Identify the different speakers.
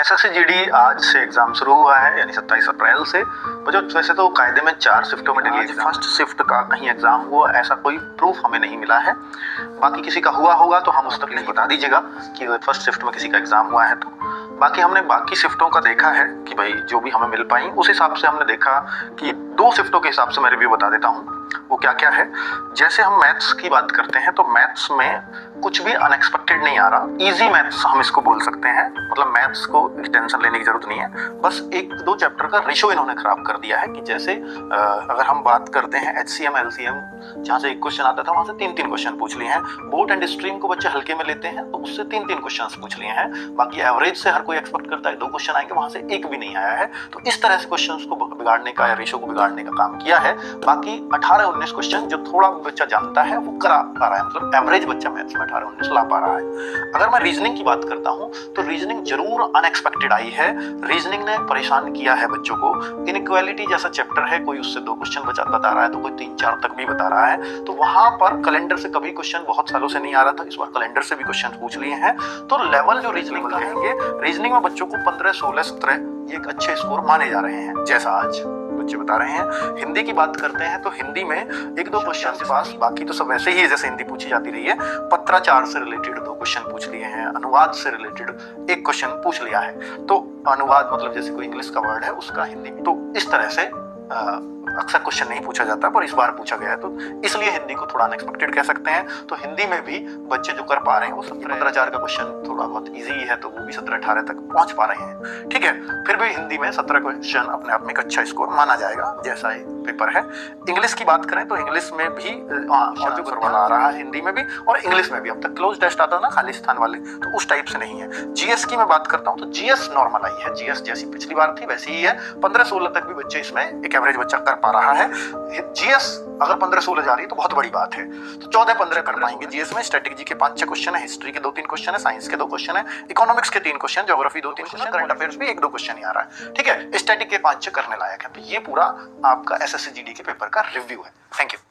Speaker 1: SSC GD आज से exam शुरू हुआ है, यानी 27 अप्रैल से। बच्चों वैसे तो कायदे में 4 शिफ्टों में डिग्री फर्स्ट शिफ्ट का कहीं एग्जाम हुआ ऐसा कोई प्रूफ हमें नहीं मिला है। बाकी किसी का हुआ होगा तो हम उस तक नहीं बता दीजिएगा कि फर्स्ट शिफ्ट में किसी का एग्जाम हुआ है। तो बाकी हमने बाकी शिफ्टों का देखा है कि भाई जो भी हमें मिल पाई उस हिसाब से हमने देखा कि 2 शिफ्टों के हिसाब से मैं रिव्यू बता देता हूँ वो क्या क्या है। जैसे हम मैथ्स की बात करते हैं तो मैथ्स में कुछ भी अनएक्सपेक्टेड नहीं आ रहा, इजी मैथ्स हम इसको बोल सकते हैं। मतलब मैथ्स को टेंशन लेने की जरूरत नहीं है, बस 1-2 चैप्टर का रेशो इन्होंने खराब कर दिया है कि जैसे अगर हम बात करते हैं HCM LCM जहाँ से 1 क्वेश्चन आता था वहाँ से 3-3 क्वेश्चन पूछ लिए हैं। बोट एंड स्ट्रीम को बच्चे हल्के में लेते हैं तो उससे 3-3 क्वेश्चन पूछ लिए हैं। बाकी एवरेज से हर कोई एक्सपेक्ट करता है 2 क्वेश्चन आएंगे, वहाँ से 1 भी नहीं आया है। तो इस तरह से क्वेश्चन को बिगाड़ने का या रेशो को बिगाड़ने का काम किया है। बाकी 18-19 क्वेश्चन जो थोड़ा बच्चा जानता है वो करा पा रहा है, मतलब एवरेज बच्चा मैथ्स में 18-19 ला पा रहा है। अगर मैं रीजनिंग की बात करता हूँ तो रीजनिंग जरूर अनएक्सपेक्टेड आई है। रीजनिंग ने परेशान किया है बच्चों को। इनइक्वालिटी जैसा चैप्टर है, कोई उससे 2 क्वेश्चन बता रहा है तो कोई 3-4 तक भी बता रहा है। तो वहां पर कैलेंडर से कभी क्वेश्चन बहुत सालों से नहीं आ रहा था, इस बार कैलेंडर से भी क्वेश्चन पूछ लिए हैं। तो लेवल जो रीजनिंग का है, रीजनिंग में बच्चों को 15, 16, 17 ये एक अच्छे स्कोर माने जा रहे हैं, जैसा आज बच्चे बता रहे हैं। हिंदी की बात करते हैं तो हिंदी में 1-2 क्वेश्चन के पास, बाकी तो सब वैसे ही है जैसे हिंदी पूछी जाती रही है। पत्राचार से रिलेटेड 2 क्वेश्चन पूछ लिए हैं, अनुवाद से रिलेटेड 1 क्वेश्चन पूछ लिया है। तो अनुवाद मतलब जैसे कोई इंग्लिश का वर्ड है उसका हिंदी में, तो इस तरह से अक्सर क्वेश्चन नहीं पूछा जाता पर इस बार पूछा गया है, तो इसलिए हिंदी को थोड़ा अनएक्सपेक्टेड कह सकते हैं। तो हिंदी में भी बच्चे जो कर पा रहे हैं वो 17-18 का क्वेश्चन थोड़ा बहुत इजी है तो वो भी 17-18 तक पहुंच पा रहे हैं। ठीक है, फिर भी हिंदी में 17 क्वेश्चन अपने आप में एक अच्छा स्कोर माना जाएगा जैसा ये पेपर है। इंग्लिश की बात करें तो इंग्लिश में भी वाला आ रहा है, हिंदी में भी और इंग्लिश में भी। अब तक क्लोज टेस्ट आता ना खाली स्थान वाले, तो उस टाइप से नहीं है। जीएस की मैं बात करता हूँ तो जीएस नॉर्मल आई है, जीएस जैसी पिछली बार थी वैसी ही है। 15-16 तक भी बच्चे इसमें एक एवरेज बच्चा कर पा रहा है। जीएस अगर 15-16 जा रही है तो बहुत बड़ी बात है, तो 14-15 कर पाएंगे। जीएस में स्ट्रेटेजी के 5-6 क्वेश्चन है, हिस्ट्री के 2-3 क्वेश्चन है, साइंस के 2 क्वेश्चन है, इकोनॉमिक्स के 3 question, geography 2-3 question, current affairs भी 1-2 क्वेश्चन ही आ रहा है। ठीक है, स्टैटिक के 5-6 करने लायक है। तो ये पूरा आपका एसएससी जीडी के पेपर का रिव्यू है। Thank you.